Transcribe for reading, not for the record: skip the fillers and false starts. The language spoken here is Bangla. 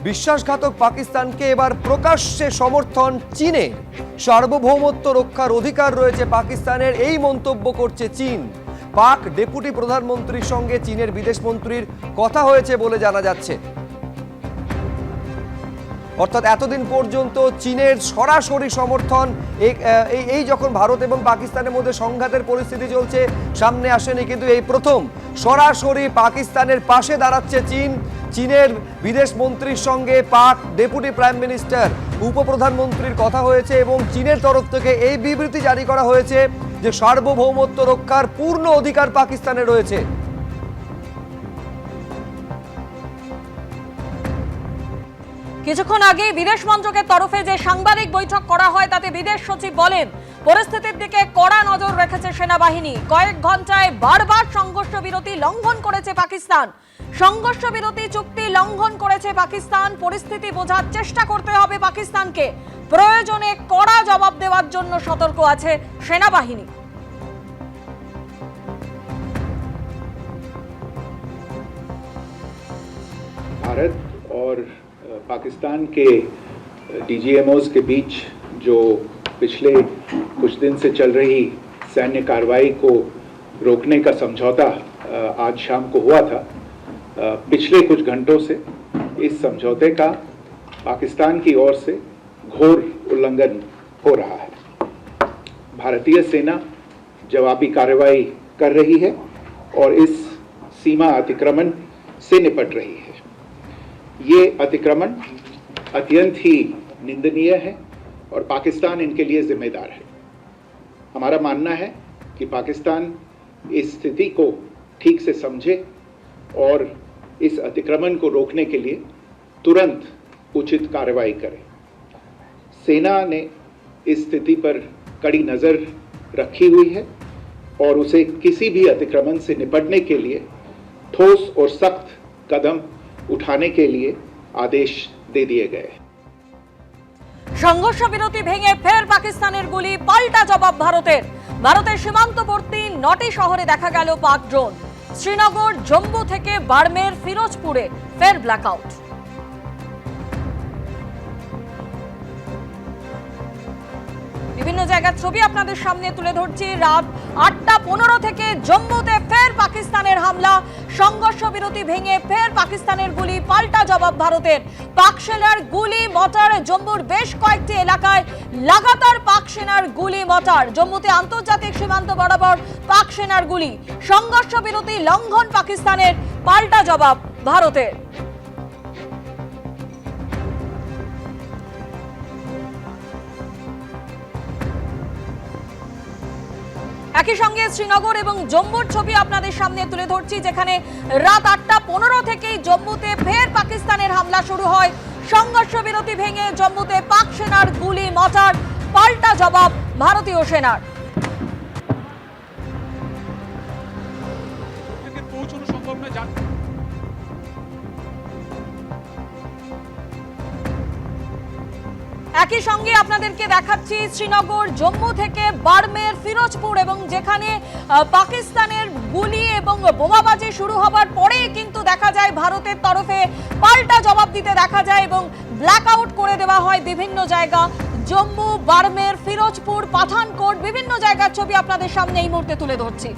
বিশ্বাসঘাতক পাকিস্তানকে এবার প্রকাশ্যে সমর্থন চীনে। সার্বভৌমত্ব রক্ষার অধিকার রয়েছে পাকিস্তানের, এই মন্তব্য করছে চীন। পাক ডেপুটি প্রধানমন্ত্রীর সঙ্গে চীনের বিদেশমন্ত্রীর কথা হয়েছে বলে জানা যাচ্ছে। অর্থাৎ এতদিন পর্যন্ত চীনের সরাসরি সমর্থন এই যখন ভারত এবং পাকিস্তানের মধ্যে সংঘাতের পরিস্থিতি চলছে সামনে আসেনি, কিন্তু এই প্রথম সরাসরি পাকিস্তানের পাশে দাঁড়াচ্ছে চীন। চীনের বিদেশ মন্ত্রীর সঙ্গে পাক ডেপুটি প্রাইম মিনিস্টার উপপ্রধানমন্ত্রীর কথা হয়েছে এবং চীনের তরফ থেকে এই বিবৃতি জারি করা হয়েছে যে সার্বভৌমত্ব রক্ষার পূর্ণ অধিকার পাকিস্তানের রয়েছে। কিছুক্ষণ আগে বিদেশ মন্ত্রকের তরফে যে সাংবাদিক বৈঠক করা হয় তাতে বিদেশ সচিব বলেন পরিস্থিতির দিকে কড়া নজর রেখেছে সেনাবাহিনী। কয়েক ঘন্টায় বারবার সংঘর্ষ বিরতি লঙ্ঘন করেছে পাকিস্তান। সংঘর্ষ বিরতি চুক্তি লঙ্ঘন করেছে পাকিস্তান। পরিস্থিতি বোঝার চেষ্টা করতে হবে পাকিস্তানকে। প্রয়োজনে কড়া জবাব দেওয়ার জন্য সতর্ক আছে সেনাবাহিনী। भारत और पाकिस्तान के डीजीएमओज के बीच जो पिछले कुछ दिन से चल रही सैन्य कार्रवाई को रोकने का समझौता आज शाम को हुआ था। पिछले कुछ घंटों से इस समझौते का पाकिस्तान की ओर से घोर उल्लंघन हो रहा है। भारतीय सेना जवाबी कार्रवाई कर रही है और इस सीमा अतिक्रमण से निपट रही है। ये अतिक्रमण अत्यंत ही निंदनीय है और पाकिस्तान इनके लिए जिम्मेदार है। हमारा मानना है कि पाकिस्तान इस स्थिति को ठीक से समझे और इस अतिक्रमण को रोकने के लिए तुरंत उचित कार्रवाई करे। सेना ने इस स्थिति पर कड़ी नज़र रखी हुई है और उसे किसी भी अतिक्रमण से निपटने के लिए ठोस और सख्त कदम उठाने के लिए आदेश दे दिए गए। সংঘর্ষ বিরতি ভেঙে ফের পাকিস্তানের গুলি, পাল্টা জবাব ভারতের। ভারতের সীমান্তবর্তী 9টি শহরে দেখা গেল পাক ড্রোন। শ্রীনগর, জম্মু থেকে বাড়মের, ফিরোজপুরে ফের ব্ল্যাকআউট। বিভিন্ন জায়গার ছবি আপনাদের সামনে তুলে ধরছি। রাত 8:15 থেকে জম্মুতে ফের পাকিস্তানের হামলা। সংঘর্ষ বিরতি ভেঙে ফের পাকিস্তানের গুলি, পাল্টা জবাব ভারতের। পাক সেনার গুলি মর্টার। জম্মুর বেশ কয়েকটি এলাকায় লাগাতার পাক সেনার গুলি মর্টার। জম্মুতে আন্তর্জাতিক সীমান্ত বরাবর পাক সেনার গুলি। সংঘর্ষ বিরতি লঙ্ঘন পাকিস্তানের, পাল্টা জবাব ভারতের। একই সঙ্গে শ্রীনগর এবং জম্মুর ছবি আপনাদের সামনে তুলে ধরছি, যেখানে রাত 8:15 থেকেই জম্মুতে ফের পাকিস্তানের হামলা শুরু হয়। সংঘর্ষ বিরতি ভেঙে জম্মুতে পাক সেনার গুলি মর্টার, পাল্টা জবাব ভারতীয় সেনার। একই সঙ্গে আপনাদেরকে দেখাচ্ছি শ্রীনগর, জম্মু থেকে বাড়মের, ফিরোজপুর, এবং যেখানে পাকিস্তানের গুলি এবং বোমাবাজি শুরু হবার পরে কিন্তু দেখা যায় ভারতের তরফে পাল্টা জবাব দিতে দেখা যায় এবং ব্ল্যাকআউট করে দেওয়া হয় বিভিন্ন জায়গা। জম্মু, বাড়মের, ফিরোজপুর, পাঠানকোট, বিভিন্ন জায়গার ছবি আপনাদের সামনে এই মুহূর্তে তুলে ধরছি।